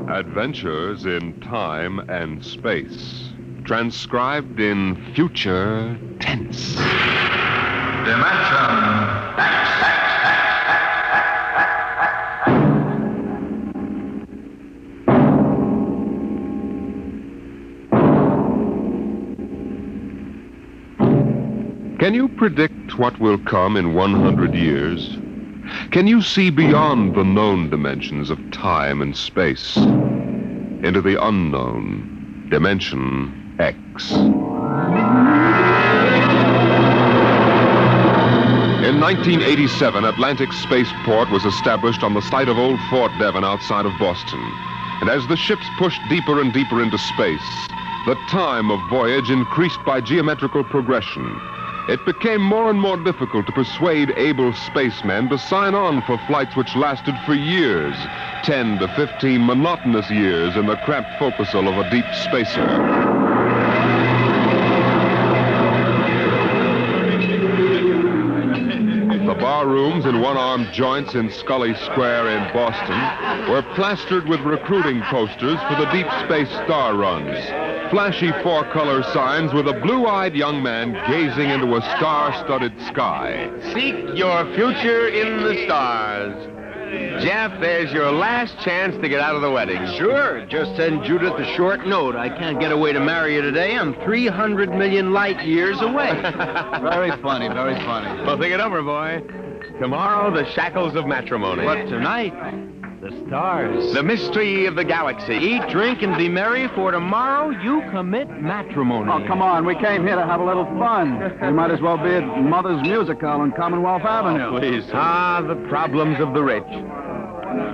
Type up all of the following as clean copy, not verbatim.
Adventures in Time and Space. Transcribed in future tense. Dimension X. Can you predict what will come in 100 years? Can you see beyond the known dimensions of time and space into the unknown Dimension X? In 1987, Atlantic Spaceport was established on the site of Old Fort Devon outside of Boston. And as the ships pushed deeper and deeper into space, the time of voyage increased by geometrical progression. It became more and more difficult to persuade able spacemen to sign on for flights which lasted for years, 10 to 15 monotonous years in the cramped forecastle of a deep spacer. The bar rooms and one-armed joints in Scully Square in Boston were plastered with recruiting posters for the deep space star runs. Flashy four-color signs with a blue-eyed young man gazing into a star-studded sky. Seek your future in the stars. Jeff, there's your last chance to get out of the wedding. Sure. Just send Judith a short note. I can't get away to marry you today. I'm 300 million light years away. Very funny, very funny. Well, think it over, boy. Tomorrow, the shackles of matrimony. What, tonight? The stars. The mystery of the galaxy. Eat, drink, and be merry, for tomorrow you commit matrimony. Oh, come on. We came here to have a little fun. We might as well be at Mother's Music Hall on Commonwealth Avenue. Please. Ah, the problems of the rich.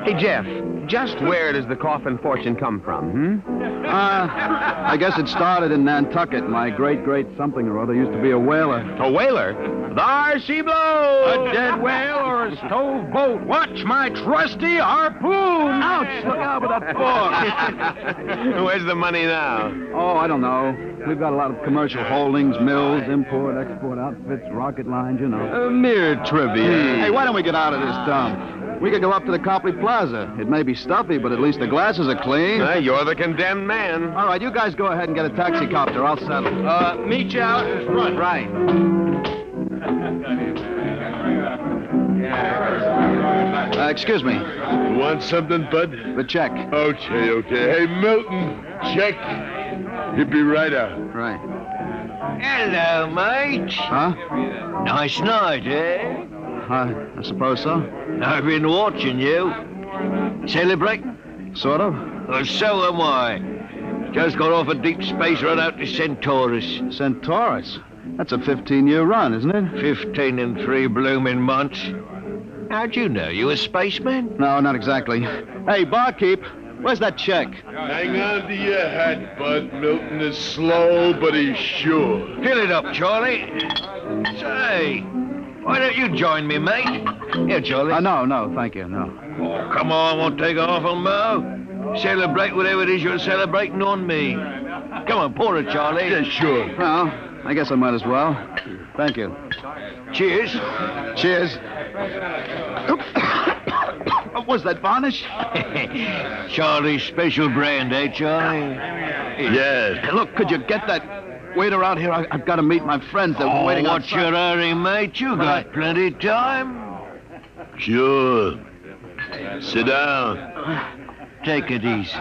Hey, Jeff, just where does the coffin fortune come from, I guess it started in Nantucket. My great something or other used to be a whaler. A whaler? There she blows! A dead whale or a stove boat? Watch my trusty harpoon! Ouch! Look out with that fork! Where's the money now? Oh, I don't know. We've got a lot of commercial holdings, mills, import, export outfits, rocket lines, you know. Mere trivia. Hey, why don't we get out of this dump? We could go up to the Copley Plaza. It may be stuffy, but at least the glasses are clean. You're the condemned man. All right, you guys go ahead and get a taxi copter. I'll settle. Meet you out in front. Right. Excuse me. You want something, Bud? The check. Okay. Hey, Milton, check. He'll be right out. Right. Hello, mate. Huh? Nice night, eh? I suppose so. I've been watching you. Celebrate? Sort of. Well, so am I. Just got off a deep space run out to Centaurus. Centaurus? That's a 15-year run, isn't it? 15 and 3 blooming months. How'd you know? You a spaceman? No, not exactly. Hey, barkeep, where's that check? Hang on to your hat, Bud. Milton is slow, but he's sure. Fill it up, Charlie. Say, why don't you join me, mate? Here, Charlie. No, thank you, no. Oh, come on, won't take off on Mo. Celebrate whatever it is you're celebrating on me. Come on, pour it, Charlie. Yeah, sure. Well, I guess I might as well. Thank you. Cheers. Cheers. Was that varnish? Charlie's special brand, eh, Charlie? Yes. Hey, look, could you get that waiter out here? I've got to meet my friends. They're waiting what's outside. your hurry, mate? You got plenty of time. Sure. Sit down. Take it easy.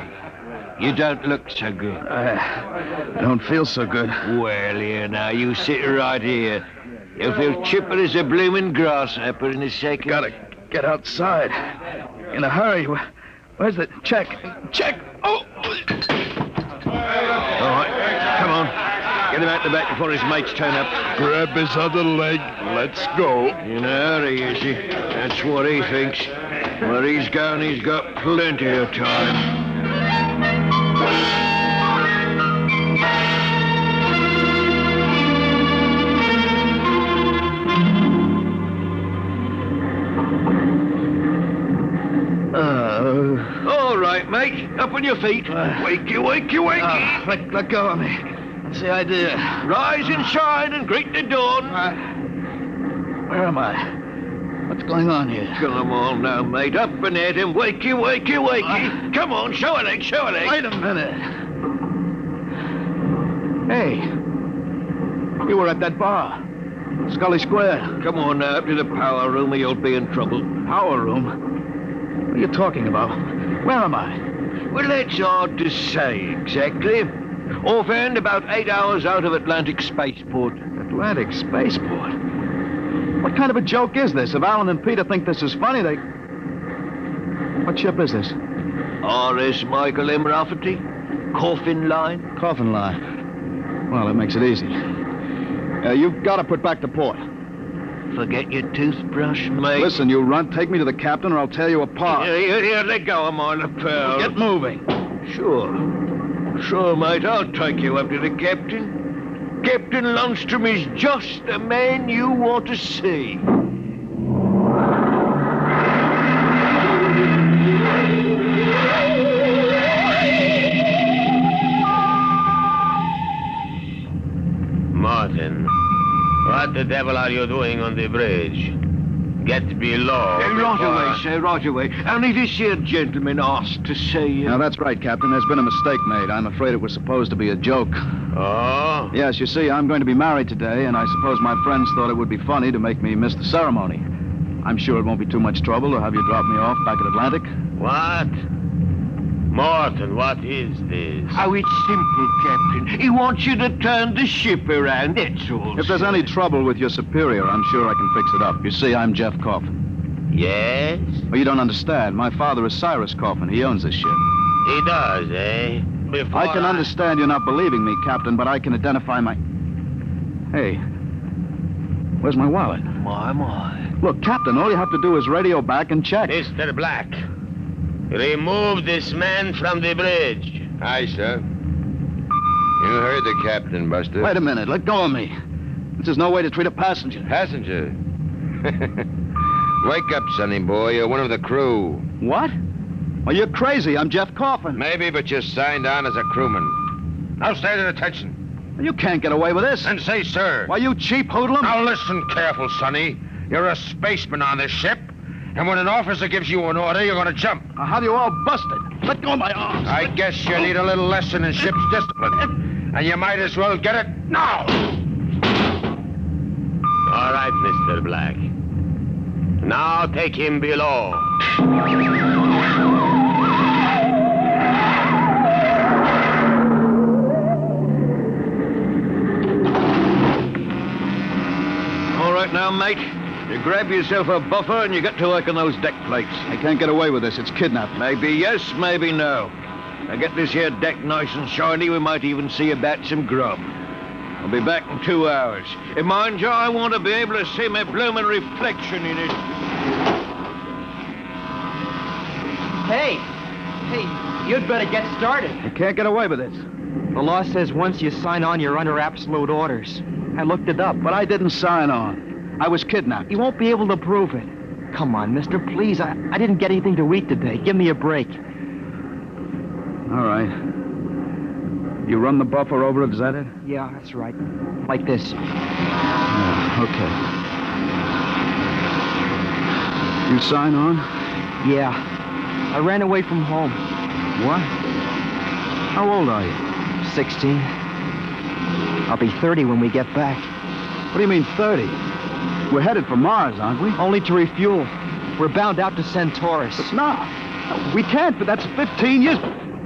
You don't look so good. I don't feel so good. Well, here now, you sit right here. You'll feel chipper as a blooming grasshopper in a second. Gotta get outside. In a hurry. Where's the check? Check! Oh! All right, come on. Get him out the back before his mates turn up. Grab his other leg. Let's go. In a hurry, is he? That's what he thinks. Where he's going, he's got plenty of time. All right, mate. Up on your feet. Wakey. Let go of me. That's the idea. Rise and shine and greet the dawn. Where am I? What's going on here? Come on now, mate. Up and at him. Wakey, wakey, wakey. Come on, show a leg, show a leg. Wait a minute. Hey, you were at that bar. Scully Square. Come on now, up to the power room or you'll be in trouble. Power room? What are you talking about? Where am I? Well, that's hard to say exactly. Offhand, about 8 hours out of Atlantic Spaceport. Atlantic Spaceport? What kind of a joke is this? If Alan and Peter think this is funny, they... What ship is this? R.S. Michael M. Rafferty. Coffin line. Coffin line. Well, that makes it easy. You've got to put back to port. Forget your toothbrush, mate. Listen, you runt, take me to the captain or I'll tear you apart. Here, let go of my lapel. Get moving. Sure, mate, I'll take you up to the captain. Captain Lundstrom is just the man you want to see. Martin, what the devil are you doing on the bridge? Get below. Right away, sir, right away. Only this here gentleman asked to see you. Now, that's right, Captain. There's been a mistake made. I'm afraid it was supposed to be a joke. Oh? Yes, you see, I'm going to be married today, and I suppose my friends thought it would be funny to make me miss the ceremony. I'm sure it won't be too much trouble to have you drop me off back at Atlantic. What? Martin, what is this? Oh, it's simple, Captain. He wants you to turn the ship around, that's all. If there's sir. any trouble with your superior, I'm sure I can fix it up. You see, I'm Jeff Coffin. Yes? Well, you don't understand. My father is Cyrus Coffin. He owns this ship. He does, eh? Before I can understand you not believing me, Captain, but I can identify my... Hey, where's my wallet? My. Look, Captain, all you have to do is radio back and check. Mr. Black, remove this man from the bridge. Aye, sir. You heard the captain, Buster. Wait a minute. Let go of me. This is no way to treat a passenger. Passenger. Wake up, sonny boy. You're one of the crew. What? Well, you're crazy. I'm Jeff Coffin. Maybe, but you're signed on as a crewman. Now stand at attention. You can't get away with this. And say, sir. Why, you cheap hoodlum. Now listen careful, sonny. You're a spaceman on this ship. And when an officer gives you an order, you're going to jump. I'll have you all busted. Let go of my arms. I guess you need a little lesson in ship's discipline. And you might as well get it now. All right, Mr. Black. Now take him below. All right now, mate. You grab yourself a buffer and you get to work on those deck plates. I can't get away with this. It's kidnapping. Maybe yes, maybe no. Now get this here deck nice and shiny. We might even see about some grub. I'll be back in 2 hours. And mind you, I want to be able to see my blooming reflection in it. Hey, you'd better get started. I can't get away with this. The law says once you sign on, you're under absolute orders. I looked it up. But I didn't sign on. I was kidnapped. You won't be able to prove it. Come on, mister, please. I didn't get anything to eat today. Give me a break. All right. You run the buffer over it, is that it? Yeah, that's right. Like this. Yeah, okay. You sign on? Yeah. I ran away from home. What? How old are you? 16. I'll be 30 when we get back. What do you mean, 30? We're headed for Mars, aren't we? Only to refuel. We're bound out to Centaurus. But no, we can't, but that's 15 years...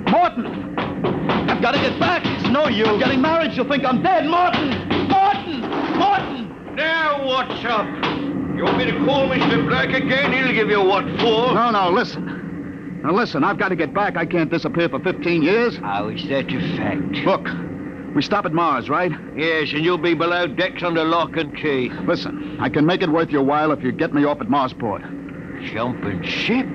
Morton! I've got to get back! It's no use. I'm getting married, she'll think I'm dead. Morton! Now, what's up? You want me to call Mr. Black again? He'll give you what for? No, listen. Now, listen, I've got to get back. I can't disappear for 15 years. How is that a fact? Look, we stop at Mars, right? Yes, and you'll be below decks under lock and key. Listen, I can make it worth your while if you get me off at Marsport. Jumping ship?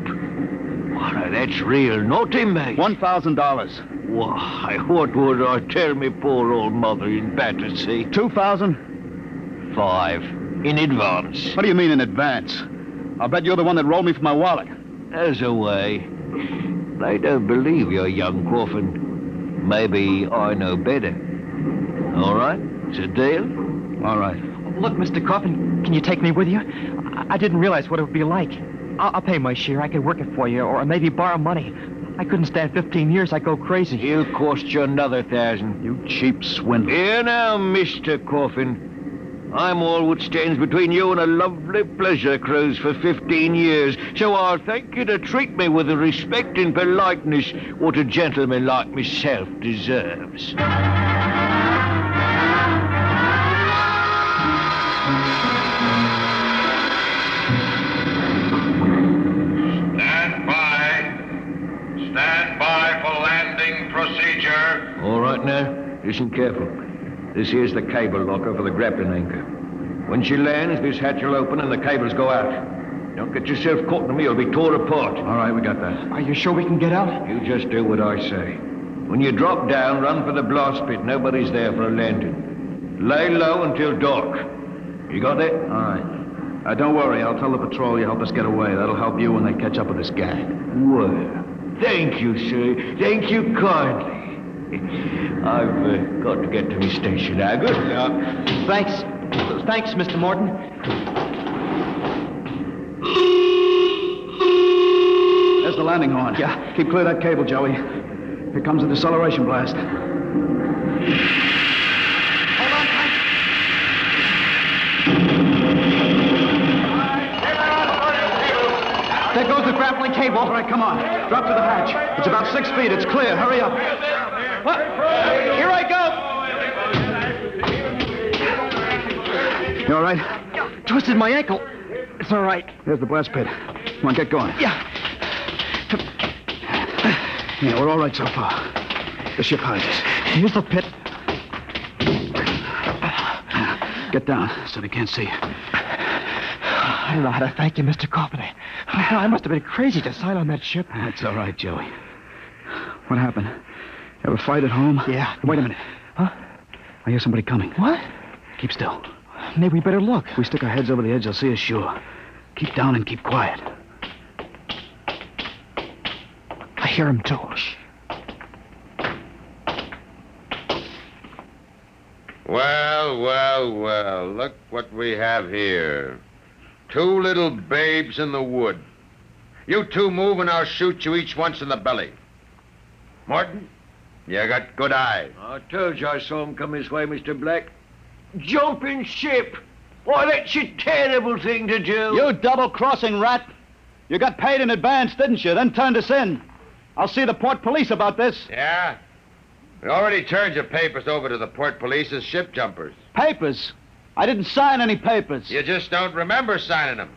Why, that's real naughty, mate. $1,000. Why, what would I tell me poor old mother in Battersea? 2,000? 5. In advance. What do you mean in advance? I'll bet you're the one that rolled me for my wallet. As a way. I don't believe you, young Coffin. Maybe I know better. All right? It's a deal? All right. Look, Mr. Coffin, can you take me with you? I didn't realize what it would be like. I'll pay my share. I could work it for you, or maybe borrow money. I couldn't stand 15 years. I'd go crazy. He'll cost you another 1,000. You cheap swindler. Here now, Mr. Coffin. I'm all what stands between you and a lovely pleasure cruise for 15 years, so I'll thank you to treat me with the respect and politeness what a gentleman like myself deserves. Stand by for landing procedure. All right now, listen careful. This here's the cable locker for the grappling anchor. When she lands, this hatch will open and the cables go out. Don't get yourself caught in me, you'll be torn apart. All right, we got that. Are you sure we can get out? You just do what I say. When you drop down, run for the blast pit. Nobody's there for a landing. Lay low until dark. You got that? All right. Don't worry, I'll tell the patrol you help us get away. That'll help you when they catch up with this gang. Well, thank you, sir. Thank you kindly. I've got to get to my station now. Good luck. Thanks, Mr. Morton. There's the landing horn. Yeah. Keep clear of that cable, Joey. Here comes the deceleration blast. Hold on tight. There goes the grappling cable. All right, come on. Drop to the hatch. It's about 6 feet. It's clear. Hurry up. What? Here I go. You all right? Twisted my ankle. It's all right. There's the blast pit. Come on, get going. Yeah. Yeah, we're all right so far. The ship hides us. Here's the pit. Get down so they can't see you. I don't know how to thank you, Mr. Coffin. I must have been crazy to sign on that ship. That's all right, Joey. What happened? Ever fight at home? Yeah. Wait a minute. Huh? I hear somebody coming. What? Keep still. Maybe we better look. If we stick our heads over the edge, they'll see us sure. Keep down and keep quiet. I hear him, too. Well, look what we have here. 2 little babes in the wood. You two move and I'll shoot you each once in the belly. Morton, you got good eyes. I told you I saw him come this way, Mr. Black. Jumping ship. Why, that's a terrible thing to do. You double-crossing rat. You got paid in advance, didn't you? Then turned us in. I'll see the port police about this. Yeah? We already turned your papers over to the port police as ship jumpers. Papers? I didn't sign any papers. You just don't remember signing them.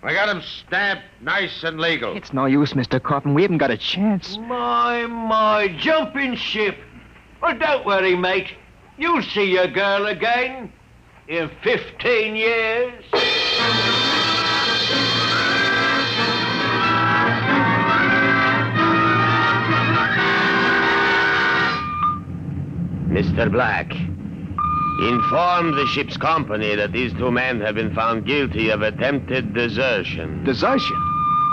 We got them stamped nice and legal. It's no use, Mr. Coffin. We haven't got a chance. My, jumping ship. Well, don't worry, mate. You'll see your girl again in 15 years. Mr. Black, inform the ship's company that these 2 men have been found guilty of attempted desertion. Desertion?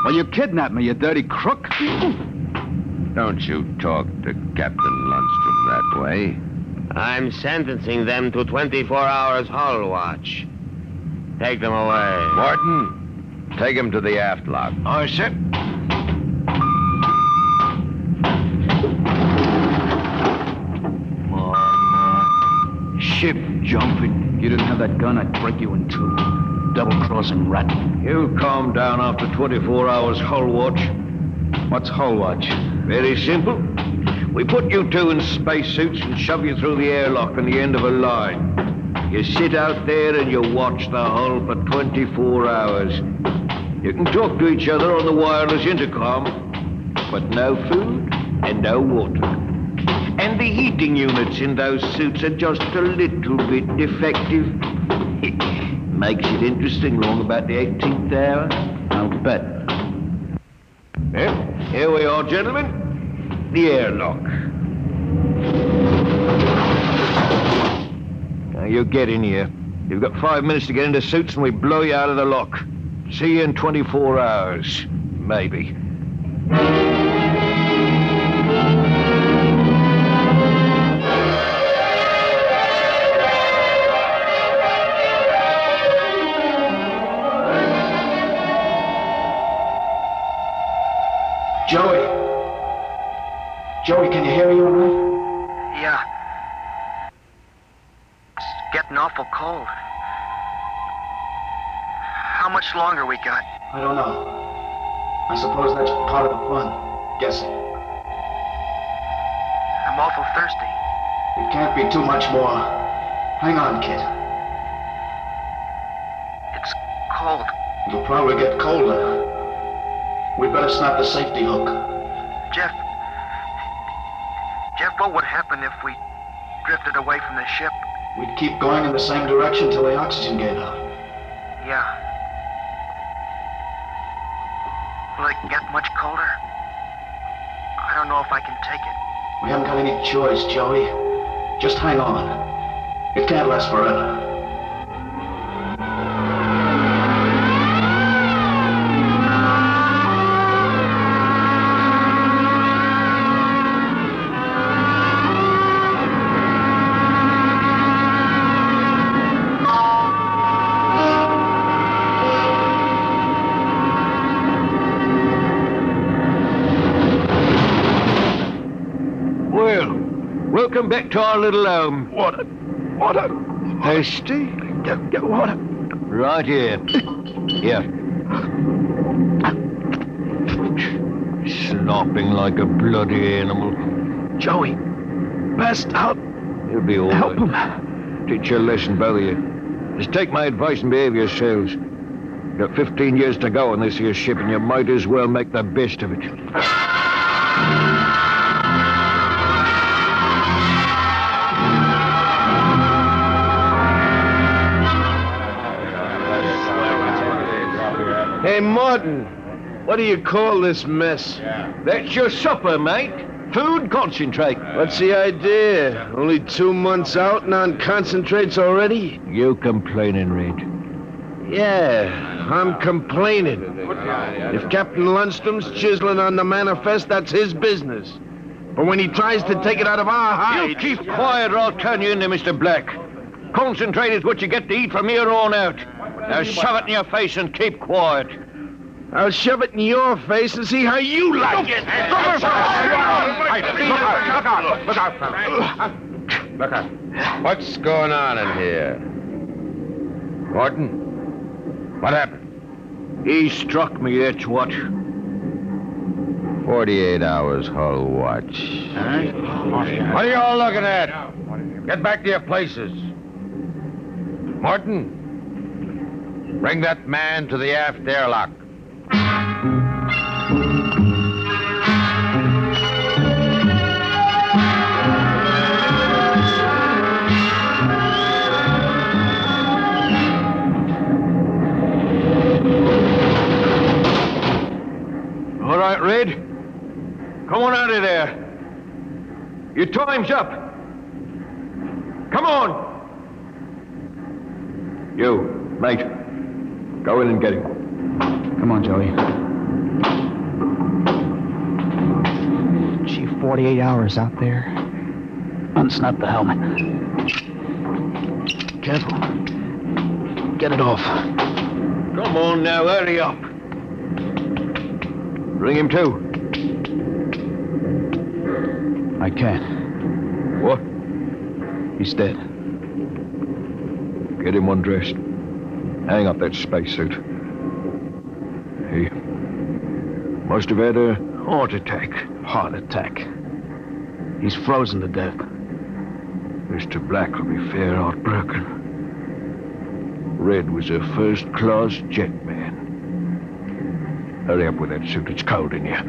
Well, you kidnapped me, you dirty crook. Don't you talk to Captain Lundstrom that way. I'm sentencing them to 24 hours hull watch. Take them away. Morton, take him to the aft lock. Aye, sir. My. Ship jumping. You didn't have that gun, I'd break you in 2. Double-crossing rat. He'll calm down after 24 hours hull watch. What's hull watch? Very simple. We put you 2 in spacesuits and shove you through the airlock on the end of a line. You sit out there and you watch the hull for 24 hours. You can talk to each other on the wireless intercom, but no food and no water. And the heating units in those suits are just a little bit defective. Makes it interesting long about the 18th hour. I'll bet. Well, here we are, gentlemen. The airlock. Now, you get in here. You've got 5 minutes to get into suits and we blow you out of the lock. See you in 24 hours. Maybe. Joey! Joey, can you hear me all right? Yeah. It's getting awful cold. How much longer we got? I don't know. I suppose that's part of the fun. Guessing. I'm awful thirsty. It can't be too much more. Hang on, kid. It's cold. It'll probably get colder. We'd better snap the safety hook. Jeff, what would happen if we drifted away from the ship? We'd keep going in the same direction till the oxygen gave out. Yeah. Will it get much colder? I don't know if I can take it. We haven't got any choice, Joey. Just hang on. It can't last forever. Welcome back to our little home. Water. Thirsty? Get water. Right here. Here. Slopping like a bloody animal. Joey, passed out. You'll be all right. Help him. Teach your lesson, both of you. Just take my advice and behave yourselves. You've got 15 years to go on this here ship, and you might as well make the best of it. Hey, Martin, what do you call this mess? That's your supper, mate. Food concentrate. What's the idea? Only 2 months out and on concentrates already? You complaining, Reed? Yeah, I'm complaining. If Captain Lundstrom's chiseling on the manifest, that's his business. But when he tries to take it out of our hide... You keep quiet or I'll turn you into Mr. Black. Concentrate is what you get to eat from here on out. Now shove it in your face and keep quiet. I'll shove it in your face and see how you like it. Look out. What's going on in here? Morton? What happened? He struck me, that's what. 48 hours hull watch. What are you all looking at? Get back to your places. Morton, bring that man to the aft airlock. All right, Red. Come on out of there. Your time's up. Come on. You, mate. Go in and get him. Come on, Joey. Gee, 48 hours out there. Unsnap the helmet. Careful. Get it off. Come on now, hurry up. Bring him to. I can't. What? He's dead. Get him undressed. Hang up that spacesuit. He must have had a heart attack. Heart attack. He's frozen to death. Mr. Black will be fair heartbroken. Red was a first-class jet man. Hurry up with that suit. It's cold in here.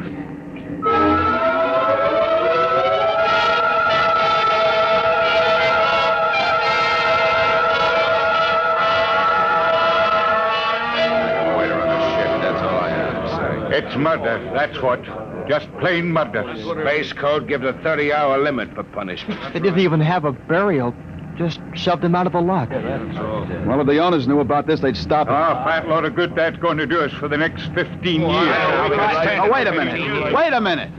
It's murder, that's what. Just plain murder. Space Code gives a 30-hour limit for punishment. They didn't even have a burial. Just shoved him out of the lock. Well, if the owners knew about this, they'd stop it. Oh, fat load of good that's going to do us for the next 15 years. Oh, wait a minute. Wait a minute.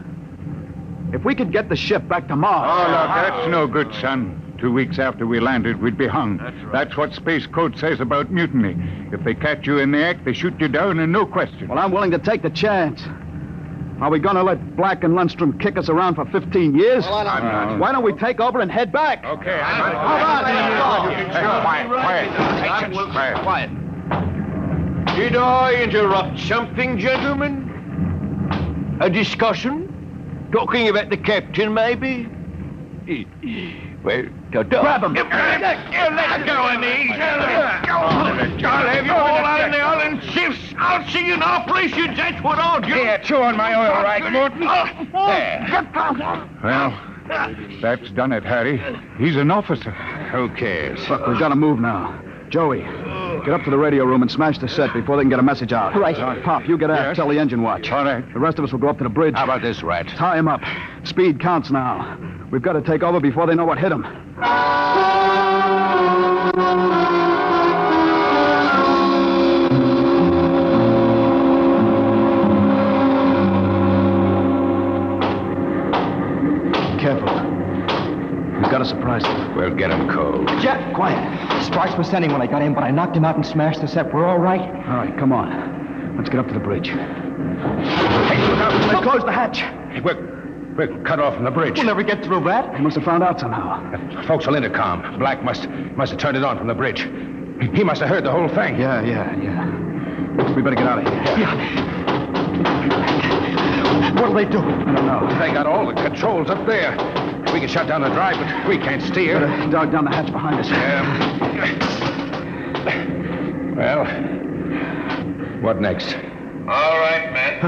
If we could get the ship back to Mars... Oh, look, that's no good, son. 2 weeks after we landed, we'd be hung. That's what Space Code says about mutiny. If they catch you in the act, they shoot you down and no question. Well, I'm willing to take the chance. Are we going to let Black and Lundstrom kick us around for 15 years? Well, I'm not. Why don't we take over and head back? Okay, Quiet. Did I interrupt something, gentlemen? A discussion? Talking about the captain, maybe? Well, grab him. Let go of me. I'll have you all out in the island shifts. I'll see you in operations. That's what I'll do. Yeah, chew on my oil right, Morton. There. Well, that's done it, Harry. He's an officer. Who cares? Look, we've got to move now. Joey, get up to the radio room and smash the set before they can get a message out. Right. Pop, you get out. Yes. Tell the engine watch. All right. The rest of us will go up to the bridge. How about this, Rat? Tie him up. Speed counts now. We've got to take over before they know what hit him. Careful. We've got to surprise them. We'll get him cold. Jeff, quiet. Sparks was sending when I got in, but I knocked him out and smashed the set. We're all right. All right, come on. Let's get up to the bridge. Hey, look out. Let's close the hatch. Hey, we're cut off from the bridge. We'll never get through that. They must have found out somehow. Forecastle intercom. Black must have turned it on from the bridge. He must have heard the whole thing. Yeah. We better get out of here. Yeah. What'll they do? I don't know. They got all the controls up there. We can shut down the drive, but we can't steer. Better dog down the hatch behind us. Well, what next? All right, men.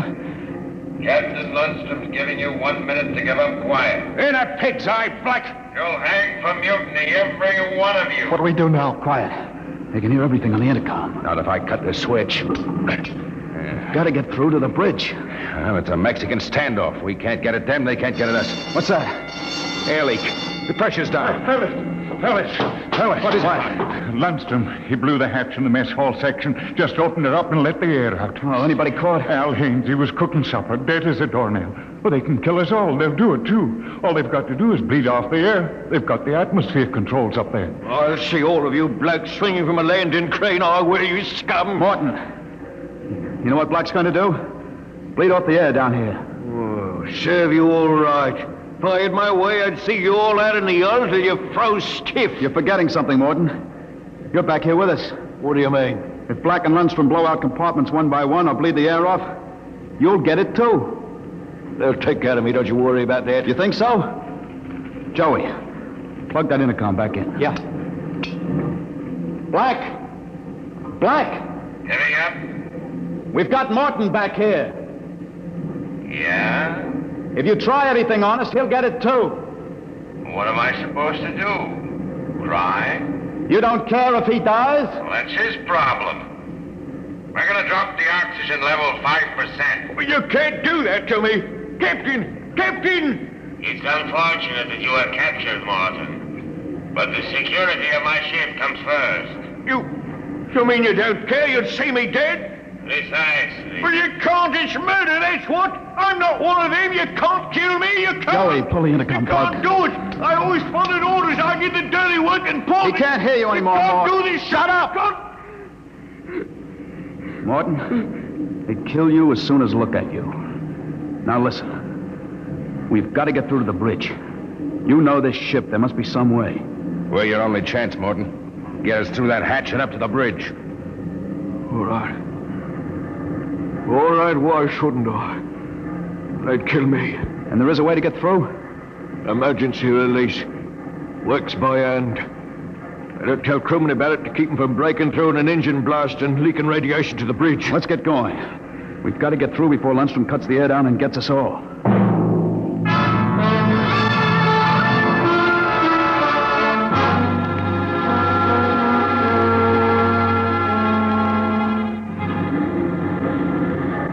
Captain Lundstrom's giving you 1 minute to give up quiet. In a pig's eye, Black! You'll hang for mutiny, every one of you. What do we do now? Quiet. They can hear everything on the intercom. Not if I cut the switch. Got to get through to the bridge. Well, it's a Mexican standoff. We can't get at them, they can't get at us. What's that? Air leak. The pressure's down. Fellas. What is it? Lundstrom, he blew the hatch in the mess hall section, just opened it up and let the air out. Oh, anybody caught? Al Haynes, he was cooking supper, dead as a doornail. Well, they can kill us all. They'll do it, too. All they've got to do is bleed off the air. They've got the atmosphere controls up there. I'll see all of you blokes swinging from a landing crane. I will, you scum. Morton, you know what Black's going to do? Bleed off the air down here. Oh, serve you all right. If I had my way, I'd see you all out in the yard till you froze stiff. You're forgetting something, Morton. You're back here with us. What do you mean? If Black and Lundstrom blow out compartments one by one or bleed the air off, you'll get it, too. They'll take care of me, don't you worry about that. You think so? Joey, plug that intercom back in. Yeah. Black! Heading up? We've got Morton back here. Yeah? If you try anything on us, he'll get it, too. What am I supposed to do? Cry? You don't care if he dies? Well, that's his problem. We're gonna drop the oxygen level 5%. Well, you can't do that to me. Captain! It's unfortunate that you were captured, Morton. But the security of my ship comes first. You mean you don't care? You'd see me dead? Precisely. Well, you can't. It's murder, that's what. I'm not one of them. You can't kill me. You can't. Joey, pull the intercom You can't plug. do it. I always followed orders. I did the dirty work and pull He me. can't hear you anymore, You can't Morton. do this. Shut up. Morton, they'd kill you as soon as look at you. Now listen. We've got to get through to the bridge. You know this ship. There must be some way. We're your only chance, Morton. Get us through that hatch and up to the bridge. All right, why shouldn't I? They'd kill me. And there is a way to get through? Emergency release. Works by hand. I don't tell crewmen about it to keep them from breaking through in an engine blast and leaking radiation to the bridge. Let's get going. We've got to get through before Lundstrom cuts the air down and gets us all.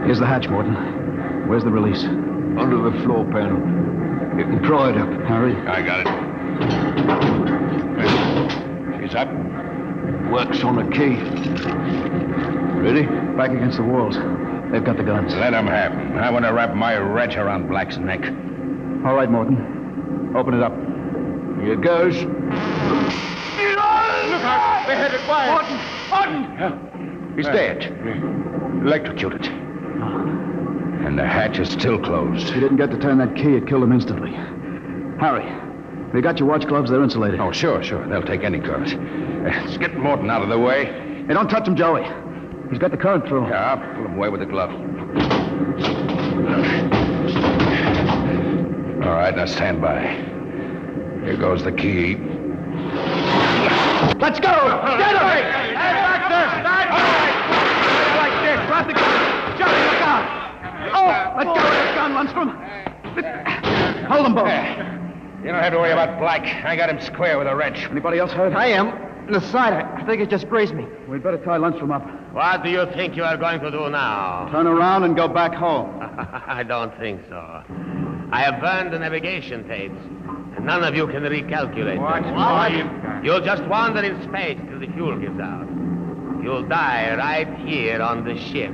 Here's the hatch, Morton. Where's the release? Under the floor panel. You can pry it up. Hurry. I got it. She's up. Works on a key. Ready? Back against the walls. They've got the guns. Let them have them. I want to wrap my wrench around Black's neck. All right, Morton. Open it up. Here goes. Look out! They had it fired. Morton! He's dead. Electrocuted. And And the hatch is still closed. If you didn't get to turn that key, it killed him instantly. Harry, we got your watch gloves. They're insulated. Oh, sure. They'll take any current. Let's get Morton out of the way. Hey, don't touch him, Joey. He's got the current through. Yeah, I'll pull him away with the glove. All right, now stand by. Here goes the key. Let's go! Get him! Hey, back there! Like this. Drop the gun. Johnny, look out! Oh, let go of that gun, Lundstrom. Hold them both. You don't have to worry about Black. I got him square with a wrench. Anybody else hurt? I am. In the side, I think it just grazed me. We'd better tie Lundstrom up. What do you think you are going to do now? Turn around and go back home. I don't think so. I have burned the navigation tapes, and none of you can recalculate them. You'll just wander in space till the fuel gives out. You'll die right here on the ship.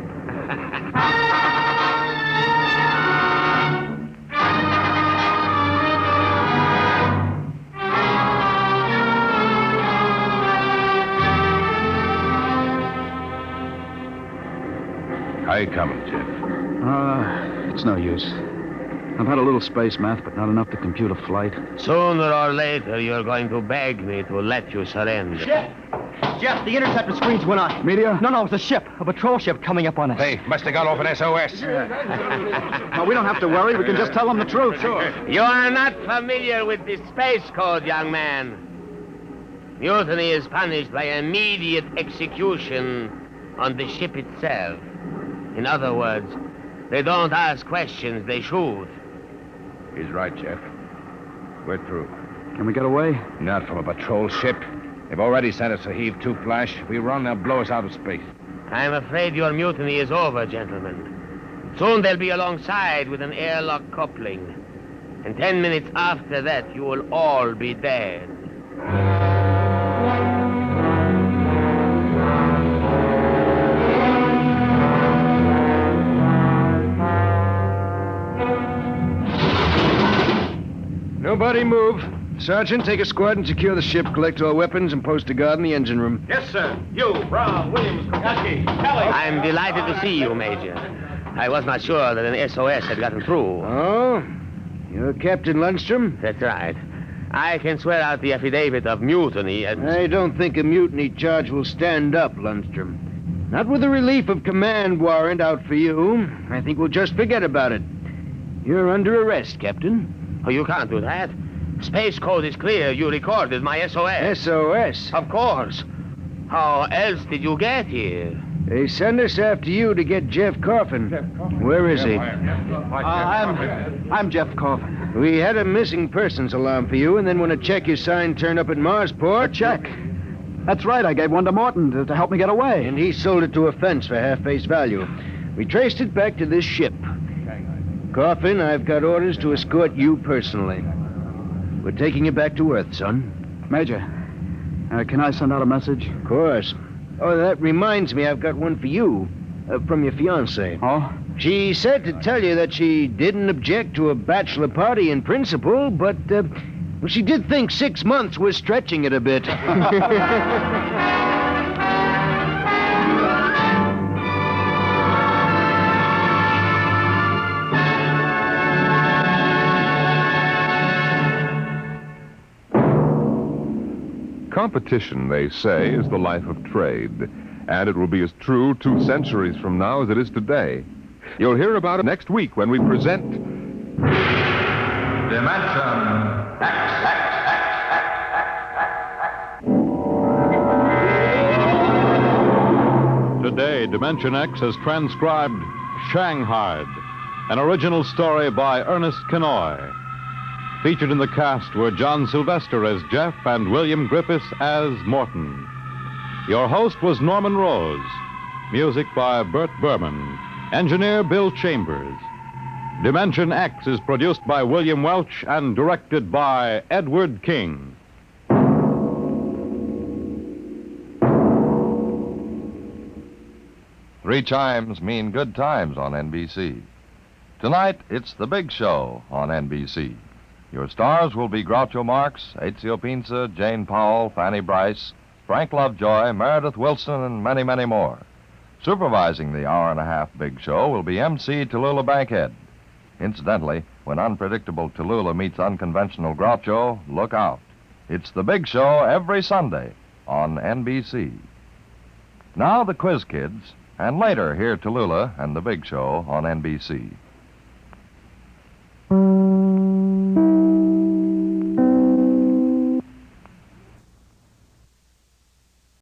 How you coming, Jeff? It's no use. I've had a little space math, but not enough to compute a flight. Sooner or later, you're going to beg me to let you surrender. Jeff, the interceptor screens went on. Meteor? No, it's a ship. A patrol ship coming up on us. They must have got off an SOS. Well, we don't have to worry. We can just tell them the truth. Sure. You are not familiar with the space code, young man. Mutiny is punished by immediate execution on the ship itself. In other words, they don't ask questions, they shoot. He's right, Jeff. We're through. Can we get away? Not from a patrol ship. They've already sent us a heave-to flash. If we run, they'll blow us out of space. I'm afraid your mutiny is over, gentlemen. Soon they'll be alongside with an airlock coupling. And 10 minutes after that, you will all be dead. Nobody move. Sergeant, take a squad and secure the ship, collect all weapons, and post a guard in the engine room. Yes, sir. You, Brown, Williams, Kentucky, Kelly. I'm delighted to see you, Major. I was not sure that an SOS had gotten through. Oh? You're Captain Lundstrom? That's right. I can swear out the affidavit of mutiny and... I don't think a mutiny charge will stand up, Lundstrom. Not with the relief of command warrant out for you. I think we'll just forget about it. You're under arrest, Captain. Oh, you can't do that. Space code is clear. You recorded my SOS. SOS? Of course. How else did you get here? They send us after you to get Jeff Coffin. Where is he? I'm Jeff Coffin. We had a missing persons alarm for you, and then when a check you signed turned up at Marsport... A check? That's right. I gave one to Morton to help me get away. And he sold it to a fence for half-face value. We traced it back to this ship. Coffin, I've got orders to escort you personally. We're taking you back to Earth, son. Major, can I send out a message? Of course. Oh, that reminds me, I've got one for you. From your fiancée. Oh? She said to tell you that she didn't object to a bachelor party in principle, but, well, she did think 6 months was stretching it a bit. Competition, they say, is the life of trade, and it will be as true 2 centuries from now as it is today. You'll hear about it next week when we present... Dimension X. Today, Dimension X has transcribed Shanghaied, an original story by Ernest Kinoy. Featured in the cast were John Sylvester as Jeff and William Griffiths as Morton. Your host was Norman Rose. Music by Bert Berman. Engineer Bill Chambers. Dimension X is produced by William Welch and directed by Edward King. 3 chimes mean good times on NBC. Tonight, it's The Big Show on NBC. Your stars will be Groucho Marx, Ezio Pinza, Jane Powell, Fanny Bryce, Frank Lovejoy, Meredith Wilson, and many, many more. Supervising the hour-and-a-half Big Show will be MC Tallulah Bankhead. Incidentally, when unpredictable Tallulah meets unconventional Groucho, look out. It's the Big Show every Sunday on NBC. Now the Quiz Kids, and later hear Tallulah and the Big Show on NBC.